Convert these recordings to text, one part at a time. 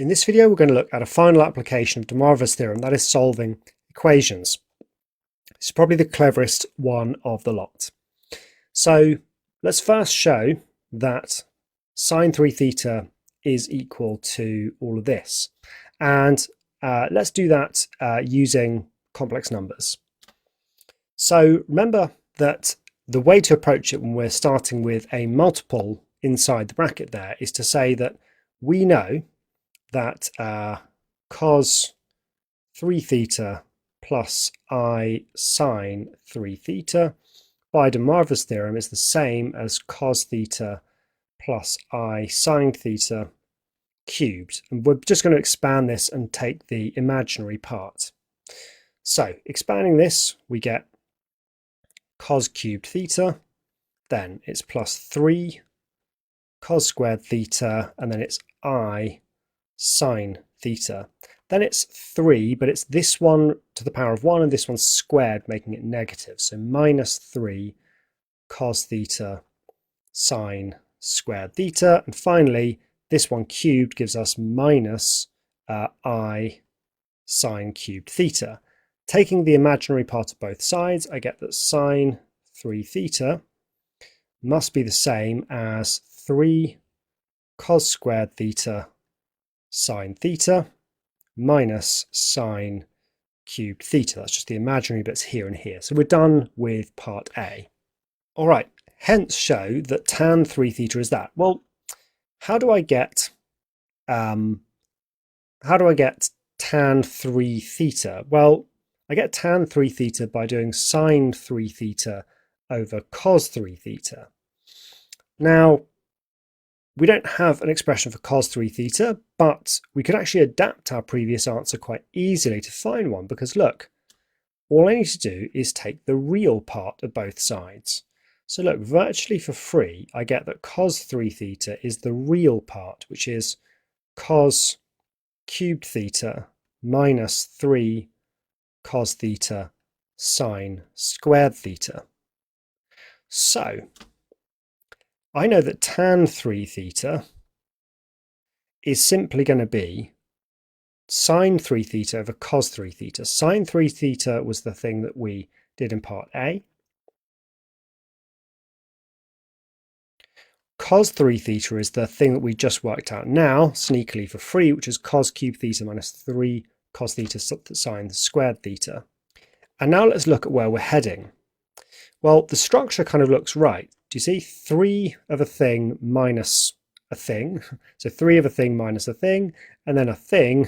In this video, we're going to look at a final application of the Moivres theorem, that is solving equations. It's probably the cleverest one of the lot. So let's first show that sine 3 theta is equal to all of this. And let's do that using complex numbers. So remember that the way to approach it when we're starting with a multiple inside the bracket there is to say that we know that cos 3 theta plus I sine 3 theta by de Moivres theorem is the same as cos theta plus I sine theta cubed. And we're just going to expand this and take the imaginary part. So expanding this, we get cos cubed theta, then it's plus 3 cos squared theta, and then it's I sine theta. Then it's 3, but it's this one to the power of 1 and this one squared, making it negative. So minus 3 cos theta sine squared theta. And finally, this one cubed gives us minus I sine cubed theta. Taking the imaginary part of both sides, I get that sine 3 theta must be the same as 3 cos squared theta sine theta minus sine cubed theta. That's just the imaginary bits here and here. So we're done with part A. All right, hence show that tan 3 theta is that. Well, how do I get tan 3 theta? Well, I get tan 3 theta by doing sine 3 theta over cos 3 theta. Now, we don't have an expression for cos 3 theta, but we could actually adapt our previous answer quite easily to find one, because look, all I need to do is take the real part of both sides. So look, virtually for free, I get that cos 3 theta is the real part, which is cos cubed theta minus 3 cos theta sine squared theta. So I know that tan 3 theta is simply going to be sine 3 theta over cos 3 theta. Sine 3 theta was the thing that we did in part A. Cos 3 theta is the thing that we just worked out now, sneakily for free, which is cos cubed theta minus 3 cos theta sine squared theta. And now let's look at where we're heading. Well, the structure kind of looks right. Do you see 3 of a thing minus a thing? So 3 of a thing minus a thing, and then a thing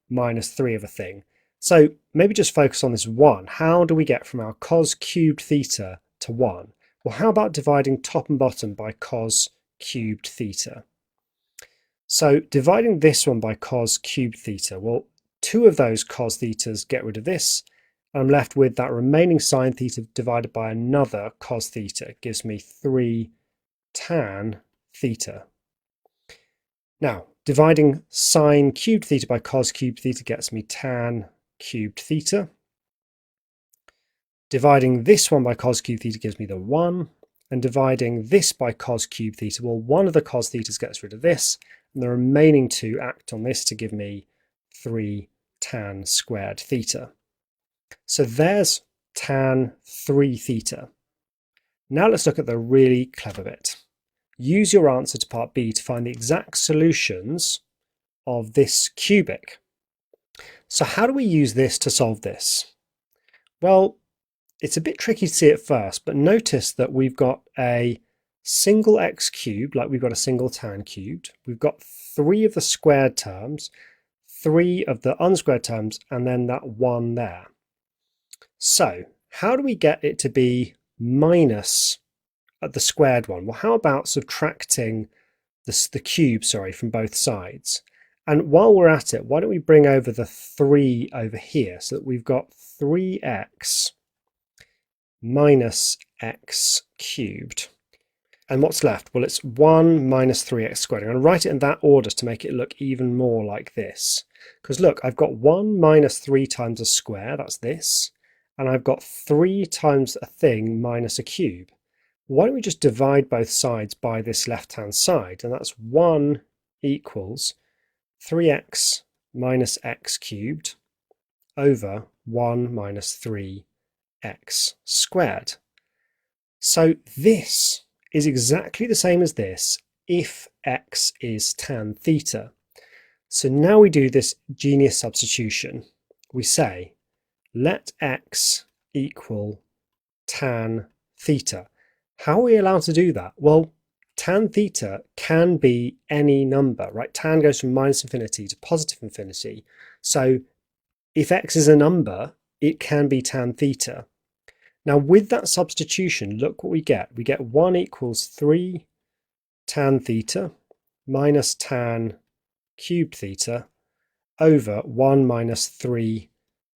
minus 3 of a thing. So maybe just focus on this 1. How do we get from our cos cubed theta to 1? Well, how about dividing top and bottom by cos cubed theta? So dividing this one by cos cubed theta, well, 2 of those cos thetas get rid of this. I'm left with that remaining sine theta divided by another cos theta. It gives me 3 tan theta. Now, dividing sine cubed theta by cos cubed theta gets me tan cubed theta. Dividing this one by cos cubed theta gives me the 1. And dividing this by cos cubed theta, well, one of the cos thetas gets rid of this. And the remaining 2 act on this to give me 3 tan squared theta. So there's tan 3 theta. Now let's look at the really clever bit. Use your answer to part B to find the exact solutions of this cubic. So how do we use this to solve this? Well, it's a bit tricky to see at first, but notice that we've got a single x cubed, like we've got a single tan cubed. We've got 3 of the squared terms, 3 of the unsquared terms, and then that 1 there. So how do we get it to be minus the squared one? Well, how about subtracting the cube, from both sides? And while we're at it, why don't we bring over the 3 over here so that we've got 3x minus x cubed. And what's left? Well, it's 1 minus 3x squared. I'm going to write it in that order to make it look even more like this. Because look, I've got 1 minus 3 times a square, that's this. And I've got 3 times a thing minus a cube. Why don't we just divide both sides by this left-hand side? And that's 1 equals 3x minus x cubed over 1 minus 3x squared. So this is exactly the same as this if x is tan theta. So now we do this genius substitution. We say, let x equal tan theta. How are we allowed to do that? Well, tan theta can be any number, right? Tan goes from minus infinity to positive infinity. So if x is a number, it can be tan theta. Now with that substitution, look what we get. We get 1 equals 3 tan theta minus tan cubed theta over 1 minus 3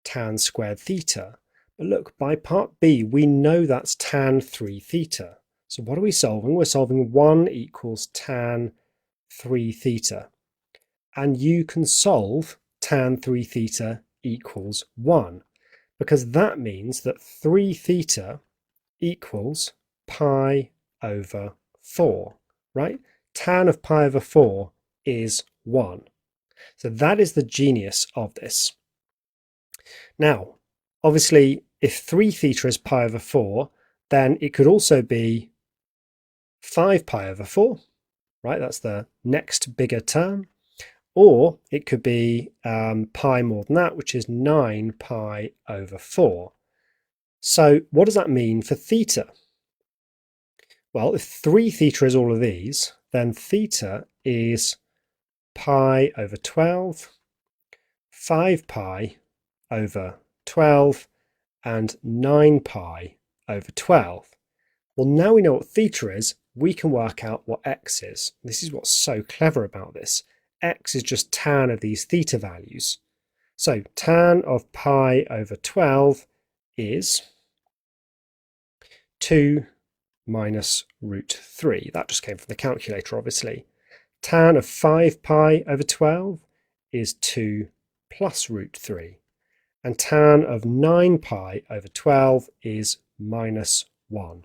tan squared theta. But look, by part B, we know that's tan 3 theta. So what are we solving? We're solving 1 equals tan 3 theta. And you can solve tan 3 theta equals 1, because that means that 3 theta equals pi over 4, right? Tan of pi over 4 is 1. So that is the genius of this. Now, obviously, if 3 theta is pi over 4, then it could also be 5 pi over 4, right? That's the next bigger term. Or it could be pi more than that, which is 9 pi over 4. So what does that mean for theta? Well, if 3 theta is all of these, then theta is pi over 12, 5 pi over 12, and 9 pi over 12. Well, now we know what theta is, we can work out what x is. This is what's so clever about this. X is just tan of these theta values. So tan of pi over 12 is 2 minus root 3. That just came from the calculator, obviously. Tan of 5 pi over 12 is 2 plus root 3. And tan of 9 pi over 12 is minus 1.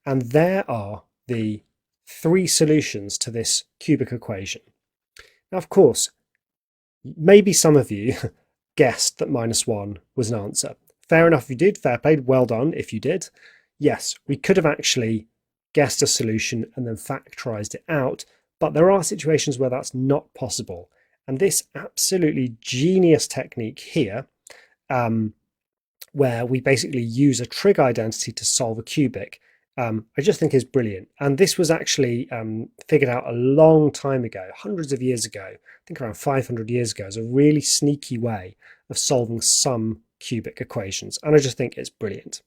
And there are the 3 solutions to this cubic equation. Now, of course, maybe some of you guessed that minus 1 was an answer. Fair enough if you did, fair play, well done if you did. Yes, we could have actually guessed a solution and then factorized it out, but there are situations where that's not possible. And this absolutely genius technique here, where we basically use a trig identity to solve a cubic, I just think is brilliant. And this was actually figured out a long time ago, hundreds of years ago, I think around 500 years ago, as a really sneaky way of solving some cubic equations. And I just think it's brilliant.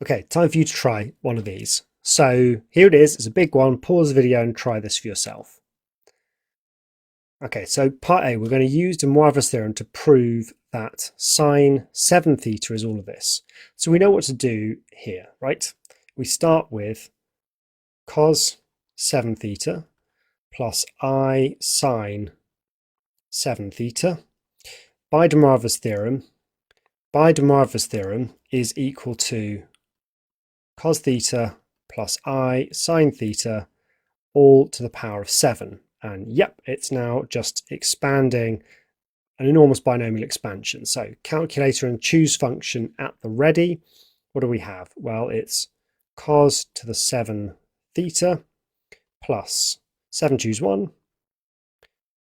Okay, time for you to try one of these. So here it is, it's a big one. Pause the video and try this for yourself. Okay, so part A, we're going to use the Moivres theorem to prove that sine 7 theta is all of this. So we know what to do here, right? We start with cos 7 theta plus I sine 7 theta by de Moivres theorem. By de Moivres theorem is equal to cos theta plus I sine theta all to the power of 7. And yep, it's now just expanding, an enormous binomial expansion. So calculator and choose function at the ready. What do we have? Well, it's cos to the 7 theta plus 7 choose 1,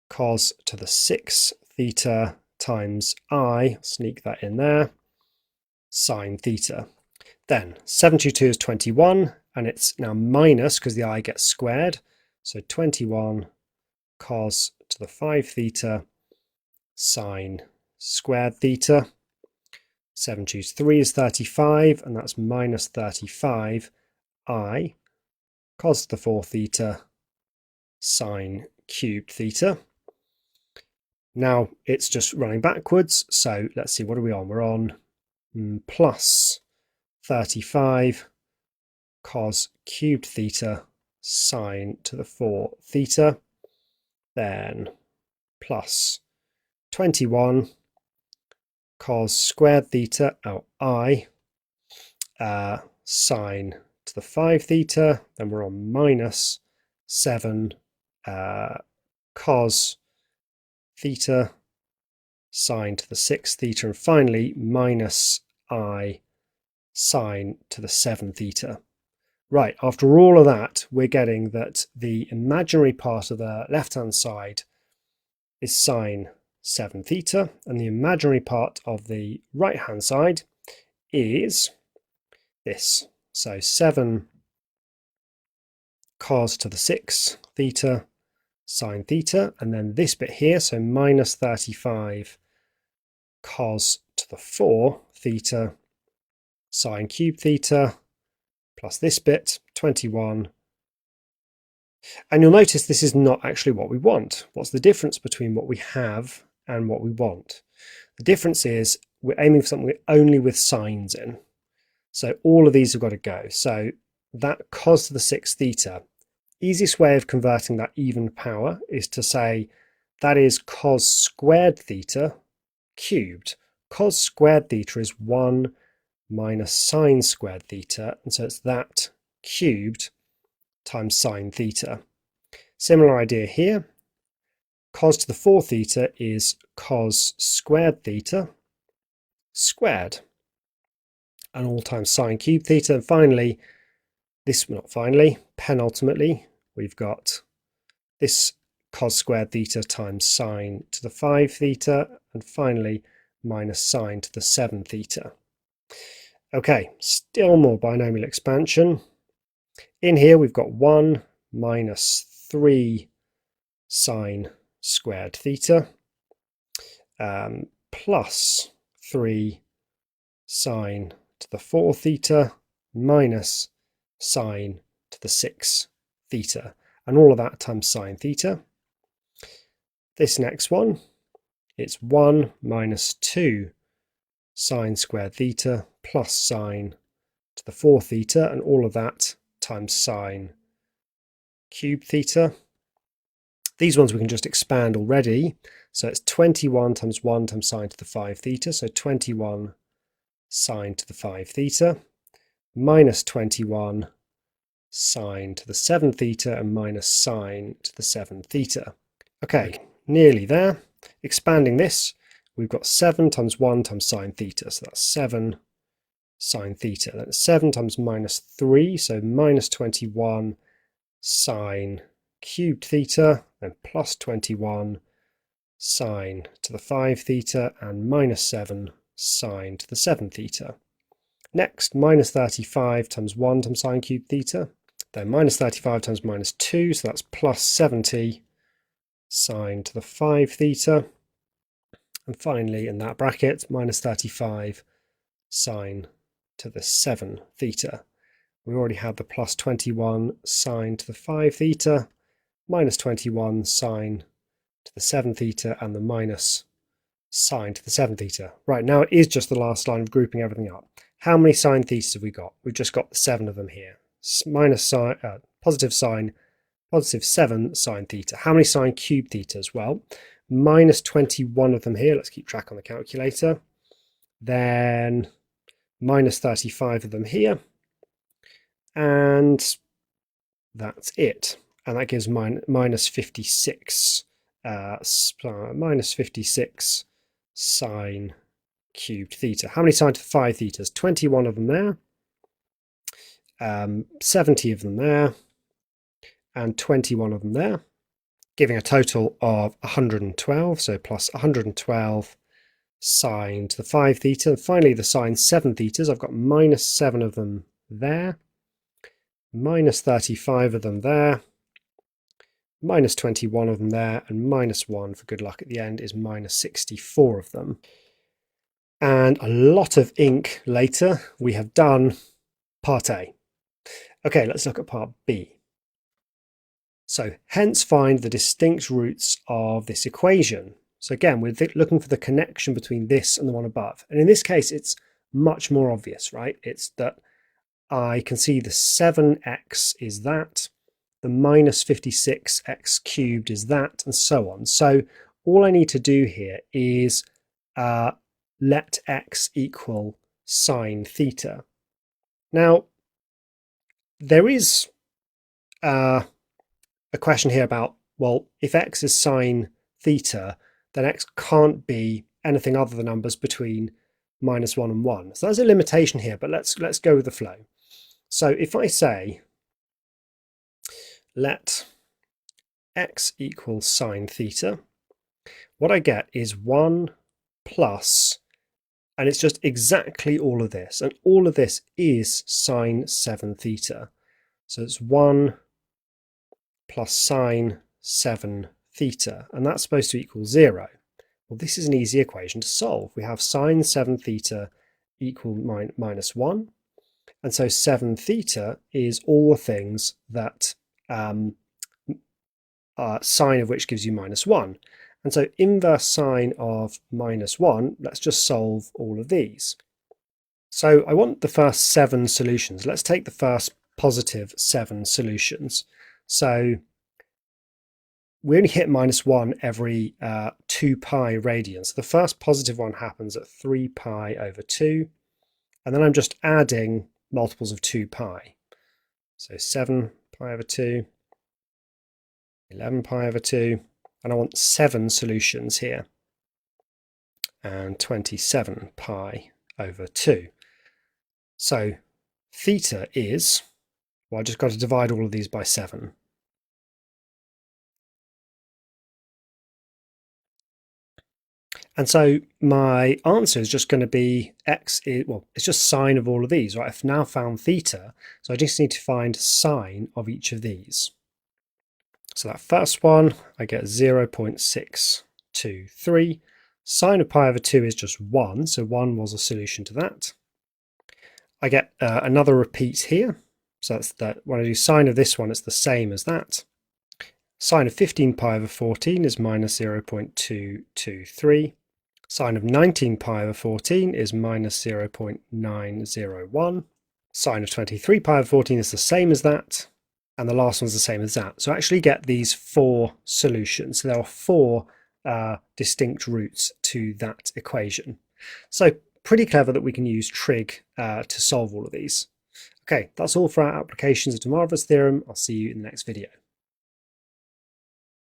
cos to the 6 theta times I, sneak that in there, sine theta. Then 7 choose 2 is 21, and it's now minus because the I gets squared. So 21 cos to the 5 theta sine squared theta. 7 choose 3 is 35, and that's minus 35 I cos to the 4 theta sine cubed theta. Now it's just running backwards, so let's see, what are we on? We're on plus 35 cos cubed theta sine to the 4 theta, then plus 21 cos squared theta out I sine to the 5 theta, then we're on minus 7 cos theta sine to the 6 theta, and finally minus I sine to the 7 theta. Right, after all of that, we're getting that the imaginary part of the left-hand side is sine 7 theta, and the imaginary part of the right-hand side is this. So 7 cos to the 6 theta sine theta, and then this bit here, so minus 35 cos to the 4 theta sine cube theta, plus this bit, 21. And you'll notice this is not actually what we want. What's the difference between what we have and what we want? The difference is we're aiming for something only with signs in. So all of these have got to go. So that cos to the 6 theta, easiest way of converting that even power is to say that is cos squared theta cubed. Cos squared theta is 1 minus sine squared theta, and so it's that cubed times sine theta. Similar idea here. Cos to the 4 theta is cos squared theta squared, and all times sine cubed theta. And finally, penultimately, we've got this cos squared theta times sine to the 5 theta, and finally minus sine to the 7 theta. Okay, still more binomial expansion. In here we've got 1 minus 3 sine squared theta plus 3 sine to the 4 theta minus sine to the 6 theta, and all of that times sine theta. This next one, it's 1 minus 2 sine squared theta plus sine to the 4 theta, and all of that times sine cube theta. These ones we can just expand already. So it's 21 times 1 times sine to the 5 theta, so 21 sine to the 5 theta, minus 21 sine to the 7 theta, and minus sine to the 7 theta. Okay, nearly there. Expanding this, we've got 7 times 1 times sine theta, so that's 7 sine theta. Then 7 times minus 3, so minus 21 sine cubed theta, then plus 21 sine to the 5 theta, and minus 7 sine to the 7 theta. Next, minus 35 times 1 times sine cubed theta, then minus 35 times minus 2, so that's plus 70 sine to the 5 theta. And finally, in that bracket, minus 35 sine to the 7 theta. We already had the plus 21 sine to the 5 theta, minus 21 sine to the 7 theta, and the minus sine to the 7 theta. Right, now it is just the last line of grouping everything up. How many sine thetas have we got? We've just got 7 of them here. Minus sine, positive 7 sine theta. How many sine cube thetas? Well, minus 21 of them here. Let's keep track on the calculator. Then minus 35 of them here. And that's it. And that gives minus 56. Minus 56 sine cubed theta. How many sine to the 5 thetas? 21 of them there. 70 of them there. And 21 of them there, giving a total of 112, so plus 112 sine to the 5 theta. And finally, the sine 7 thetas, I've got minus 7 of them there, minus 35 of them there, minus 21 of them there, and minus 1 for good luck at the end is minus 64 of them. And a lot of ink later, we have done part A. Okay, let's look at part B. So hence find the distinct roots of this equation. So again, we're looking for the connection between this and the one above. And in this case, it's much more obvious, right? It's that I can see the 7x is that, the minus 56x cubed is that, and so on. So all I need to do here is let x equal sine theta. Now, there is a question here about, well, if x is sine theta, then x can't be anything other than numbers between -1 and 1. So there's a limitation here, but let's go with the flow. So if I say let x equal sine theta, what I get is 1 plus, and it's just exactly all of this, and all of this is sine 7 theta. So it's 1 plus sine 7 theta, and that's supposed to equal 0. Well, this is an easy equation to solve. We have sine 7 theta equal minus 1, and so 7 theta is all the things that sine of which gives you -1. And so inverse sine of -1, let's just solve all of these. So I want the first 7 solutions. Let's take the first positive 7 solutions. So we only hit -1 every 2 pi radians. So the first positive one happens at 3 pi over 2. And then I'm just adding multiples of 2 pi. So 7 pi over 2, 11 pi over 2, and I want 7 solutions here, and 27 pi over 2. So theta is, well, I just got to divide all of these by 7. And so my answer is just going to be x, well, it's just sine of all of these, right? I've now found theta, so I just need to find sine of each of these. So that first one, I get 0.623. Sine of pi over 2 is just 1, so 1 was a solution to that. I get another repeat here, so that's that. When I do sine of this one, it's the same as that. Sine of 15 pi over 14 is minus 0.223. Sine of 19 pi over 14 is minus 0.901. Sine of 23 pi over 14 is the same as that. And the last one's the same as that. So I actually get these 4 solutions. So there are 4 distinct roots to that equation. So pretty clever that we can use trig to solve all of these. Okay, that's all for our applications of de Moivre's theorem. I'll see you in the next video.